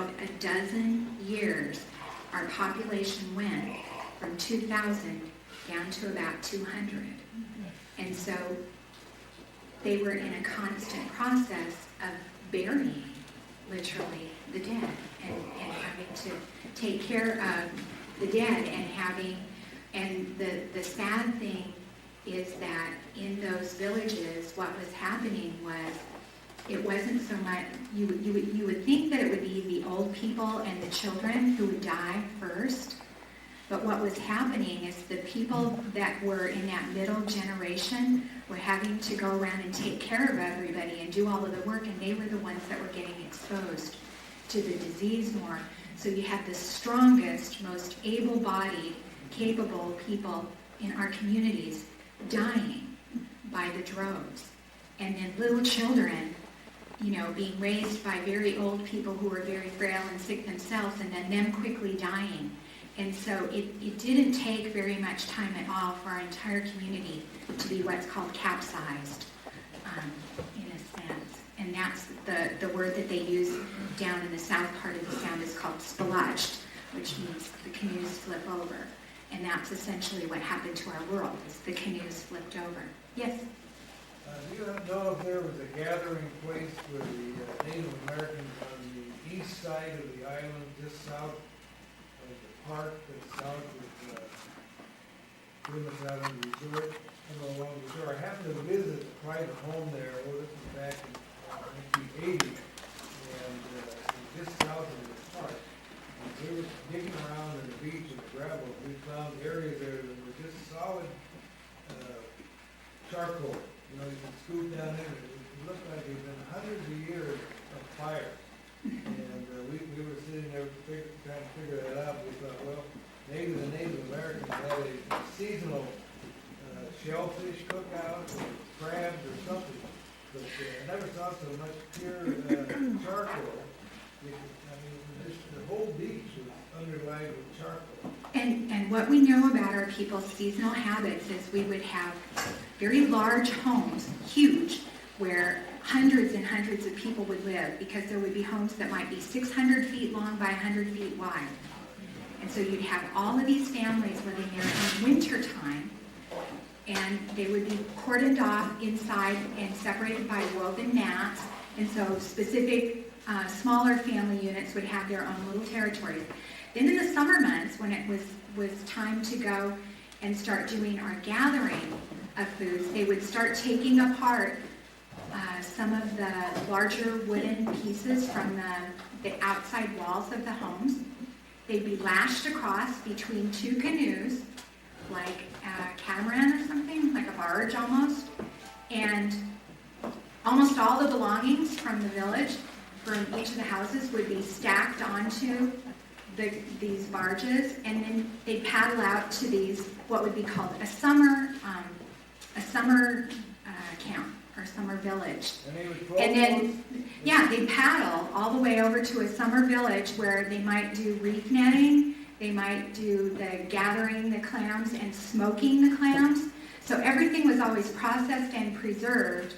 about a dozen years, our population went from 2,000 down to about 200. And so they were in a constant process of burying, literally, the dead and having to take care of the dead and the sad thing is that in those villages, what was happening was, it wasn't so much, you would think that it would be the old people and the children who would die first, but what was happening is the people that were in that middle generation were having to go around and take care of everybody and do all of the work, and they were the ones that were getting exposed to the disease more. So you had the strongest, most able-bodied, capable people in our communities dying by the droves. And then little children, being raised by very old people who were very frail and sick themselves, and then them quickly dying. And so it didn't take very much time at all for our entire community to be what's called capsized, in a sense. And that's the word that they use down in the south part of the sound is called splashed, which means the canoes flip over. And that's essentially what happened to our world, is the canoes flipped over. Yes? Do you know if there was a gathering place for the Native Americans on the east side of the island, just south of the park, that's south of Guemes Island Resort? Along the shore. I happened to visit a private home there. This was back in 1980, and just south of the park. And we were digging around in the beach and the gravel. We found areas there that were just solid charcoal. You can scoop down in it. It looked like it had been hundreds of years of fire. And we were sitting there trying to figure that out. We thought, well, maybe the Native Americans had a seasonal shellfish cookout or crabs or something. But I never saw so much pure charcoal. The whole beach was underlaid with charcoal. And what we know about our people's seasonal habits is we would have very large homes, huge, where hundreds and hundreds of people would live, because there would be homes that might be 600 feet long by 100 feet wide. And so you'd have all of these families living there in wintertime, and they would be cordoned off inside and separated by woven mats. And so specific smaller family units would have their own little territories. Then in the summer months, when it was time to go and start doing our gathering of foods, they would start taking apart some of the larger wooden pieces from the outside walls of the homes. They'd be lashed across between two canoes, like a catamaran or something, like a barge almost. And almost all the belongings from the village, from each of the houses, would be stacked onto these barges, and then they'd paddle out to these, what would be called a summer camp or summer village. And then, they'd paddle all the way over to a summer village where they might do reef netting, they might do the gathering the clams and smoking the clams. So everything was always processed and preserved,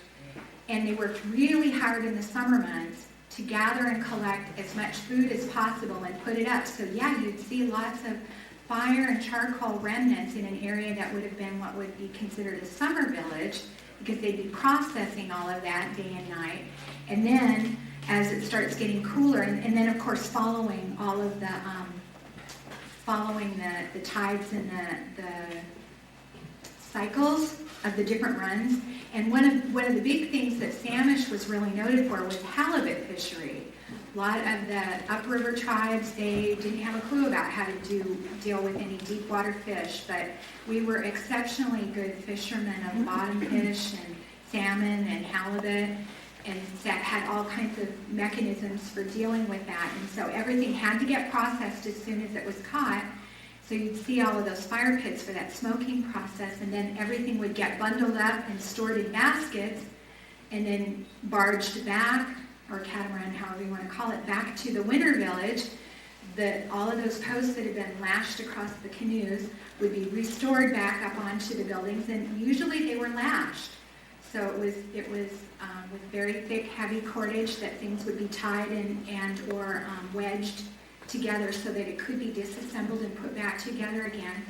and they worked really hard in the summer months to gather and collect as much food as possible and put it up. So you'd see lots of fire and charcoal remnants in an area that would have been what would be considered a summer village, because they'd be processing all of that day and night. And then as it starts getting cooler, and then of course following all of the tides and the cycles of the different runs. And one of the big things that Samish was really noted for was halibut fishery. A lot of the upriver tribes, they didn't have a clue about how to deal with any deep water fish, but we were exceptionally good fishermen of bottom fish and salmon and halibut, and that had all kinds of mechanisms for dealing with that. And so everything had to get processed as soon as it was caught. So you'd see all of those fire pits for that smoking process, and then everything would get bundled up and stored in baskets, and then barged back, or catamaran, however you want to call it, back to the winter village. All of those posts that had been lashed across the canoes would be restored back up onto the buildings, and usually they were lashed. So it was with very thick, heavy cordage that things would be tied and/or wedged together so that it could be disassembled and put back together again.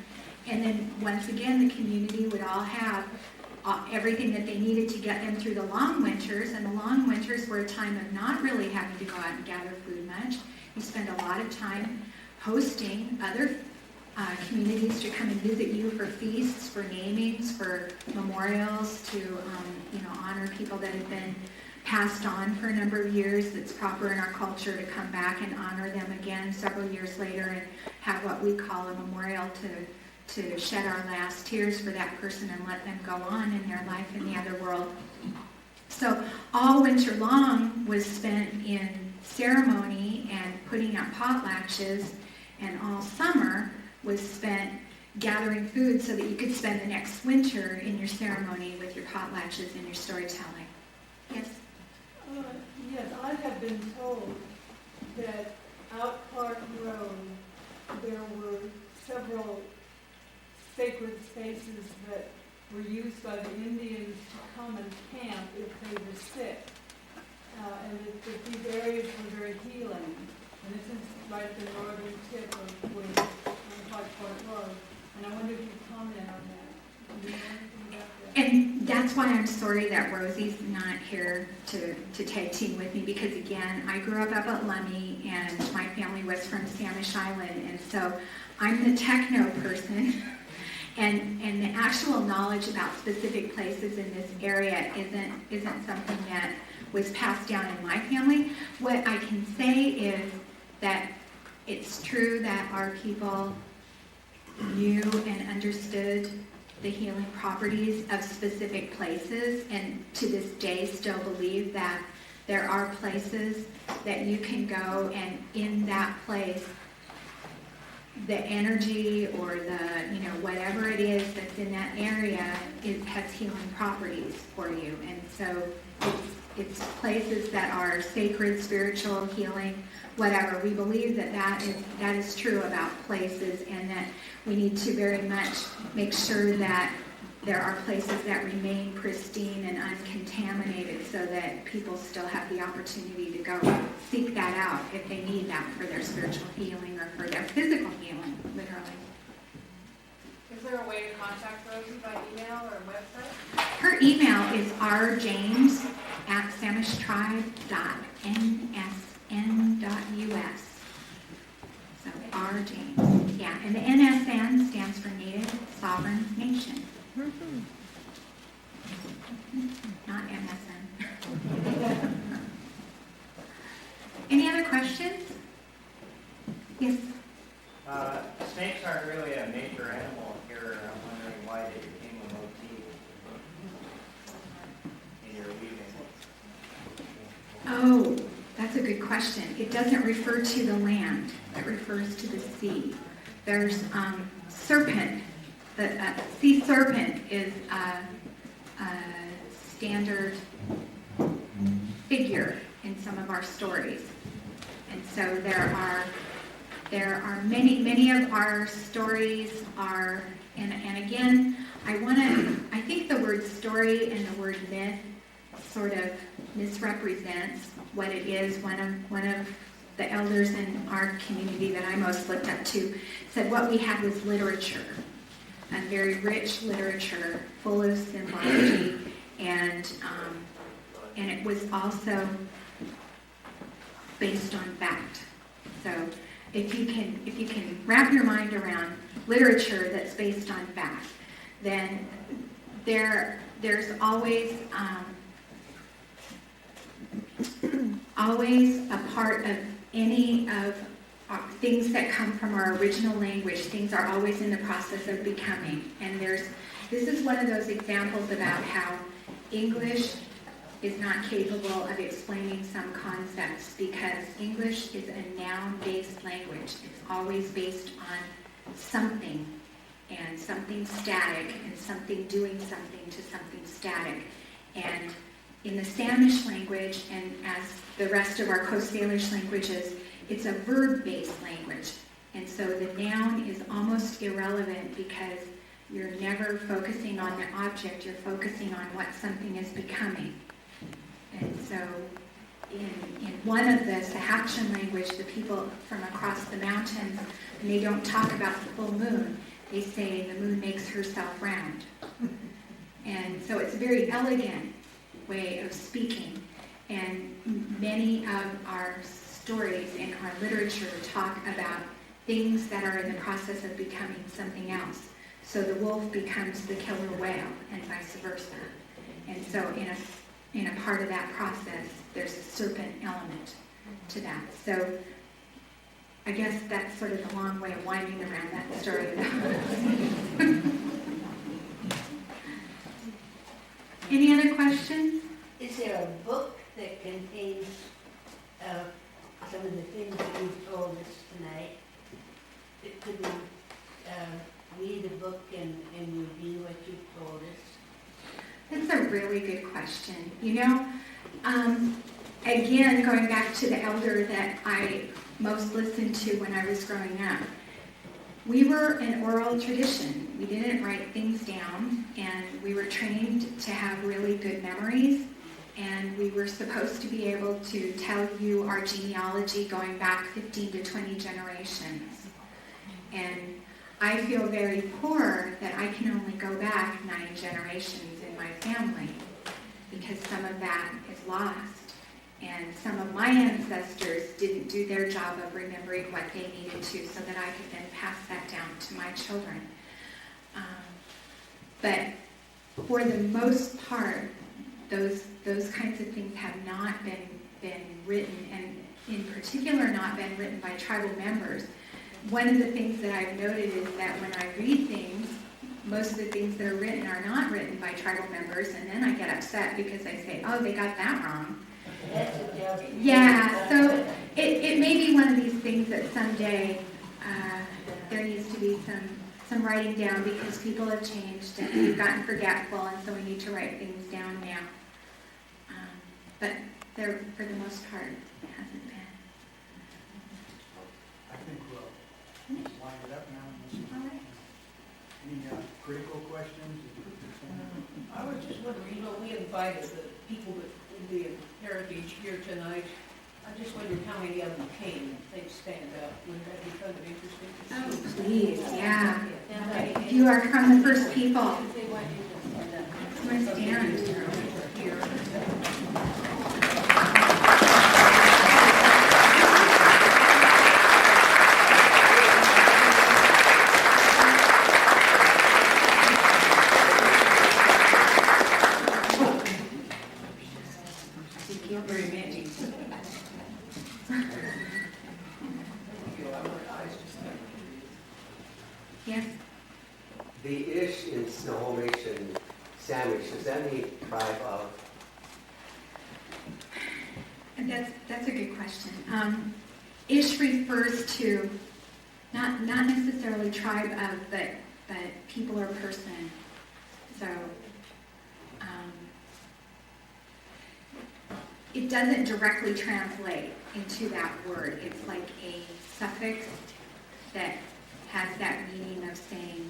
And then once again, the community would all have everything that they needed to get them through the long winters. And the long winters were a time of not really having to go out and gather food much. You spend a lot of time hosting other communities to come and visit you for feasts, for namings, for memorials, to honor people that have been passed on for a number of years. It's proper in our culture to come back and honor them again several years later and have what we call a memorial to shed our last tears for that person and let them go on in their life in the other world. So all winter long was spent in ceremony and putting up potlatches, and all summer was spent gathering food so that you could spend the next winter in your ceremony with your potlatches and your storytelling. Yes? Yes, I have been told that out Clark Road there were several sacred spaces that were used by the Indians to come and camp if they were sick. And that these areas were very healing. And this is right at the northern tip of Guemes on Clark Road. And I wonder if you'd comment on that. Do you know anything about that? And that's why I'm sorry that Rosie's not here to tag team with me, because again, I grew up at Lummi and my family was from Samish Island, and so I'm the techno person. And the actual knowledge about specific places in this area isn't something that was passed down in my family. What I can say is that it's true that our people knew and understood the healing properties of specific places, and to this day still believe that there are places that you can go, and in that place the energy or the whatever it is that's in that area has healing properties for you. And so it's places that are sacred, spiritual, healing, whatever. We believe that is true about places, and that we need to very much make sure that there are places that remain pristine and uncontaminated so that people still have the opportunity to go seek that out if they need that for their spiritual healing or for their physical healing, literally. Is there a way to contact Rosie by email or website? Her email is rjames@samishtribe.nsn.us. So rjames. Yeah, and the NSN stands for Native Sovereign Nation. Not MSN. Any other questions? Yes. Snakes aren't really a major animal here. I'm wondering why they became a motif in your weaving. Oh, that's a good question. It doesn't refer to the land. It refers to the sea. There's serpent. The sea serpent is a standard figure in some of our stories. And so there are many of our stories are, and again, I think the word story and the word myth sort of misrepresents what it is. One of the elders in our community that I most looked up to said what we had was literature, a very rich literature full of symbology, and it was also based on fact. So if you can wrap your mind around literature that's based on fact, then there's always a part of any of things that come from our original language. Things are always in the process of becoming. And this is one of those examples about how English is not capable of explaining some concepts, because English is a noun-based language. It's always based on something, and something static, and something doing something to something static. And in the Samish language, and as the rest of our Coast Salish languages, it's a verb-based language. And so the noun is almost irrelevant, because You're never focusing on the object, you're focusing on what something is becoming. And so in one of the Sahakshan language, the people from across the mountains, when they don't talk about the full moon, they say the moon makes herself round. And so it's a very elegant way of speaking. And many of our stories in our literature talk about things that are in the process of becoming something else. So the wolf becomes the killer whale and vice versa. And so in a part of that process, there's a serpent element to that. So I guess that's sort of the long way of winding around that story. Any other questions? Is there a book that contains some of the things that you've told us tonight? Could we read a book and review what you've told us? That's a really good question. You know, again, going back to the elder that I most listened to when I was growing up, we were an oral tradition. We didn't write things down, and we were trained to have really good memories, and we were supposed to be able to tell you our genealogy going back 15 to 20 generations. And I feel very poor that I can only go back 9 generations in my family, because some of that is lost. And some of my ancestors didn't do their job of remembering what they needed to so that I could then pass that down to my children. But for the most part, those kinds of things have not been written, and in particular not been written by tribal members. One of the things that I've noted is that when I read things, most of the things that are written are not written by tribal members, and then I get upset because I say, oh, they got that wrong. Yeah, so it may be one of these things that someday there needs to be some writing down, because people have changed and we've gotten forgetful, and so we need to write things down now. But there, for the most part, it hasn't been. I think we'll line it up now. All right. Any critical questions? I was just wondering, we invited the people that in the heritage here tonight. I just wondered how many of them came. They'd stand up. Wouldn't that be kind of interesting to see? Oh, please, yeah. You are from the first people. They want you to stand up. I'm gonna stand Here. Very many. Yes. The Ish in Snohomish and Samish, does that mean tribe of? And that's a good question. Ish refers to not necessarily tribe of, but people or person. So it doesn't directly translate into that word. It's like a suffix that has that meaning of saying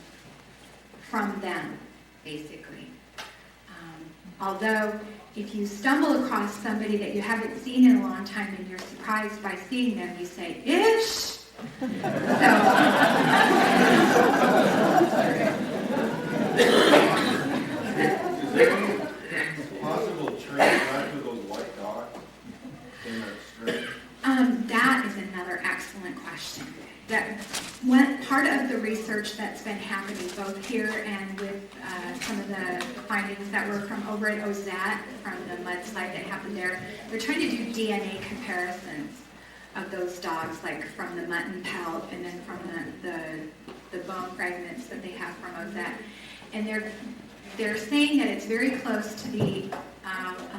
from them, basically. Although, if you stumble across somebody that you haven't seen in a long time and you're surprised by seeing them, you say, Ish! Is there any possible trace back to those white dogs in that string? That is another excellent question. That one part of the research that's been happening both here and with some of the findings that were from over at Ozat, from the mudslide that happened there, they're trying to do DNA comparisons of those dogs, like from the mutton pelt and then from the bone fragments that they have from Ozat. And they're saying that it's very close to the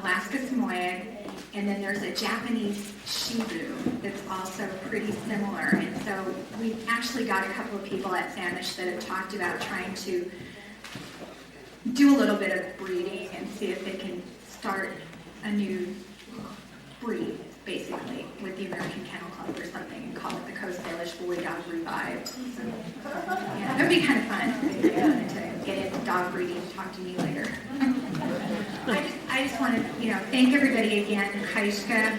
Alaska Samoyed, and then there's a Japanese Shibu that's also pretty similar. And so we've actually got a couple of people at Samish that have talked about trying to do a little bit of breeding and see if they can start a new breed, basically, with the American Kennel Club or something, and call it the Coast Salish Boy Dog Revived. So, yeah, that would be kind of fun. dog breeding. Talk to me later. I just want to, thank everybody again. Kaiska,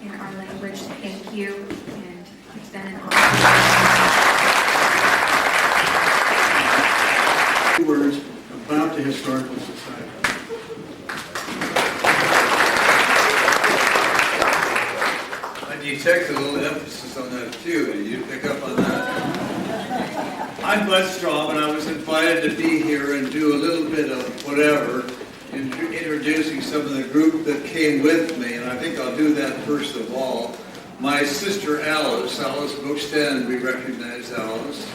in our language, thank you. And it's been an honor. Two words about the Historical Society. I detect a little emphasis on that too. Did you pick up on that? I'm Bud Straub, and I was invited to be here and do a little bit of whatever, introducing some of the group that came with me, and I think I'll do that first of all. My sister Alice Brooks, stand, we recognize Alice.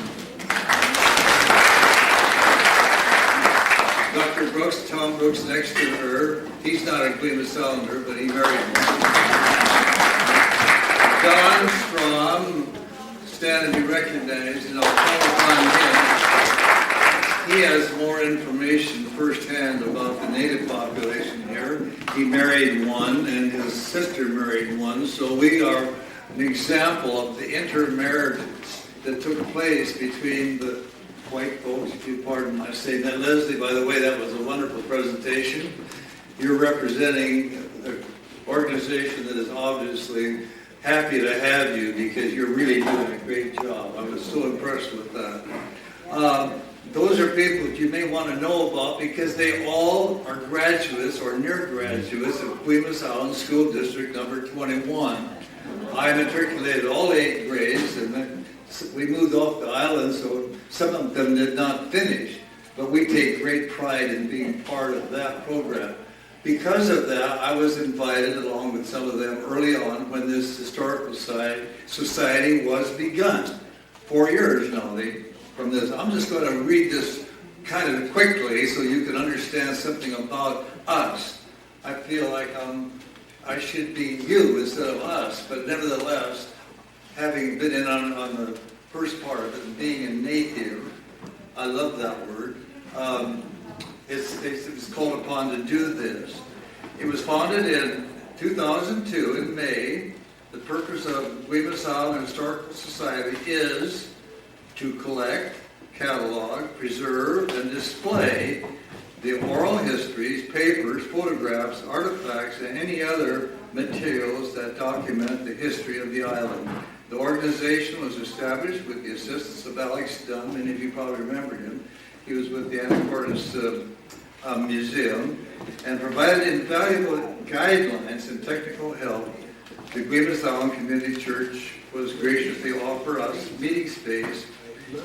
Dr. Brooks, Tom Brooks next to her. He's not a Guemes Islander, but he married one. Don Strom, stand and be recognized, and I'll call upon him. He has more information firsthand about the native population here. He married one, and his sister married one, so we are an example of the intermarriage that took place between the white folks, if you pardon my saying that. Leslie, by the way, that was a wonderful presentation. You're representing an organization that is obviously happy to have you because you're really doing a great job. I was so impressed with that. Those are people that you may want to know about because they all are graduates or near graduates of Guemes Island School District number 21. I matriculated all 8 grades, and then we moved off the island, so some of them did not finish. But we take great pride in being part of that program. Because of that, I was invited along with some of them early on when this historical society was begun. 4 years now from this. I'm just going to read this kind of quickly so you can understand something about us. I feel like I should be you instead of us, but nevertheless, having been in on the first part of it and being a native, I love that word. It was called upon to do this. It was founded in 2002 in May. The purpose of Guemes Island Historical Society is to collect, catalog, preserve, and display the oral histories, papers, photographs, artifacts, and any other materials that document the history of the island. The organization was established with the assistance of Alex Dunn. Many of you probably remember him. He was with the Antiquarians Museum and provided invaluable guidelines and technical help. The Guemes Island Community Church was graciously offer us meeting space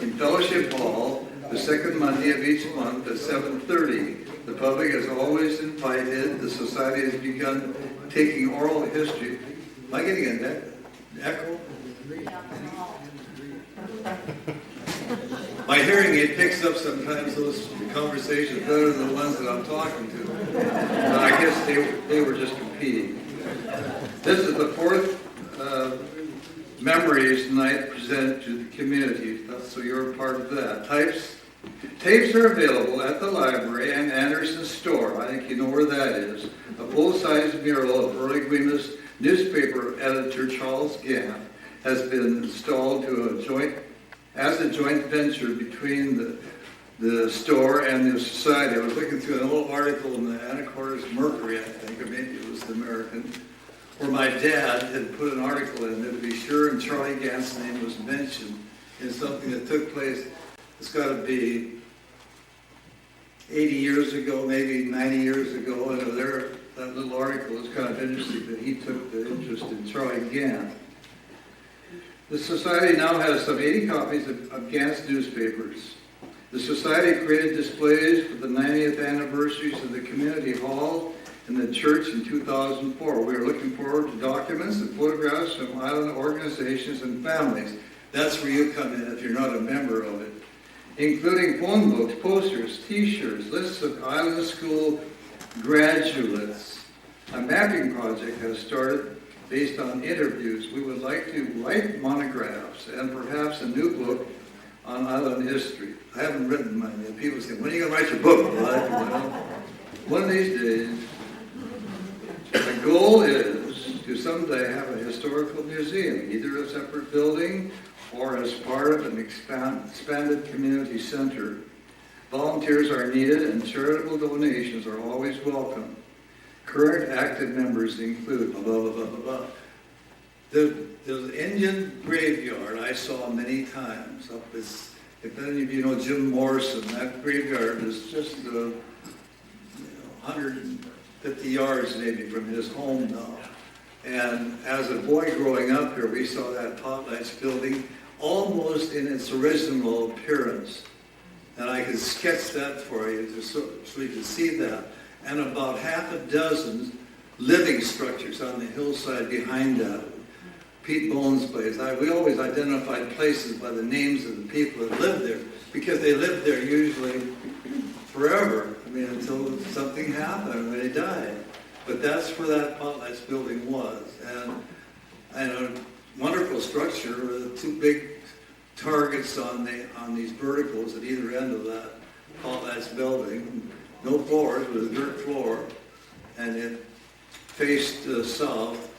in Fellowship Hall the second Monday of each month at 7:30. The public is always invited. The society has begun taking oral history. Am I getting an echo? My hearing aid picks up sometimes those conversations better than the ones that I'm talking to. But I guess they were just competing. This is the 4th Memories Night presented to the community. So you're a part of that. Tapes are available at the library and Anderson store. I think you know where that is. A full-size mural of early Guemes newspaper editor Charles Gant has been installed as a joint venture between the store and the society. I was looking through an old article in the Antiquarians Mercury, I think, or maybe it was the American, where my dad had put an article in there to be sure, and Charlie Gant's name was mentioned in something that took place. It's got to be 80 years ago, maybe 90 years ago, and that little article is kind of interesting that he took the interest in Charlie Gant. The Society now has some 80 copies of Gant's newspapers. The Society created displays for the 90th anniversaries of the Community Hall and the church in 2004. We are looking forward to documents and photographs from island organizations and families. That's where you come in if you're not a member of it. Including phone books, posters, t-shirts, lists of island school graduates. A mapping project has started based on interviews. We would like to write monographs and perhaps a new book on island history. I haven't written mine yet. People say, when are you going to write your book, Bud? Well, one of these days. The goal is to someday have a historical museum, either a separate building or as part of an expanded community center. Volunteers are needed and charitable donations are always welcome. Current active members include blah, blah, blah, blah, blah. The Indian graveyard I saw many times up this, if any of you know Jim Morrison, that graveyard is just 150 yards maybe from his home now. And as a boy growing up here, we saw that Potlatch building almost in its original appearance. And I could sketch that for you so you can see that. And about half a dozen living structures on the hillside behind that. Pete Bones' place. We always identified places by the names of the people that lived there because they lived there usually forever. I mean, until something happened when they died. But that's where that Potlatch building was. And a wonderful structure with two big targets on these verticals at either end of that Potlatch building. No floors, it was a dirt floor. And it faced south.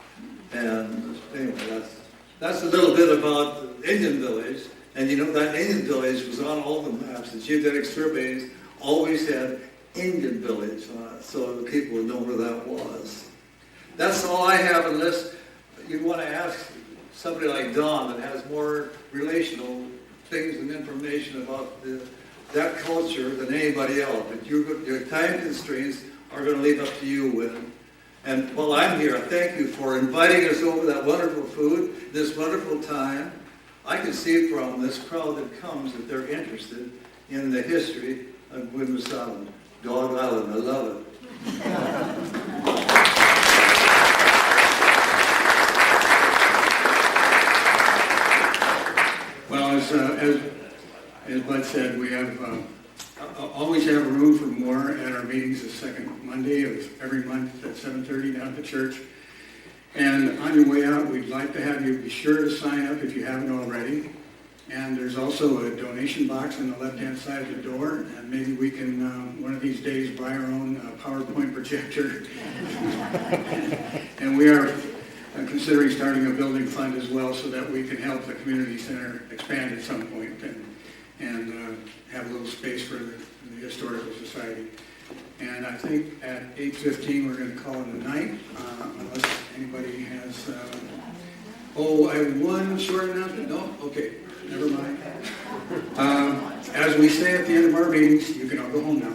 And anyway, that's a little bit about the Indian village. And you know, that Indian village was on all the maps. The geodetic surveys always had Indian village on it, so the people would know where that was. That's all I have, unless you want to ask somebody like Don that has more relational things and information about that culture than anybody else. But your time constraints are going to leave up to you. And while I'm here, I thank you for inviting us over that wonderful food, this wonderful time. I can see from this crowd that comes that they're interested in the history of Guemes Island. Dog Island, I love it. Well, as Bud said, we have always have room for more at our meetings the second Monday of every month at 7:30 down at the church. And on your way out, we'd like to have you be sure to sign up if you haven't already. And there's also a donation box on the left-hand side of the door, and maybe we can, one of these days, buy our own PowerPoint projector. And we are considering starting a building fund as well so that we can help the community center expand at some point and have a little space for the Historical Society. And I think at 8:15 we're going to call it a night, unless anybody has... I have one short announcement. No? Okay. Never mind. As we say at the end of our meetings, you can all go home now.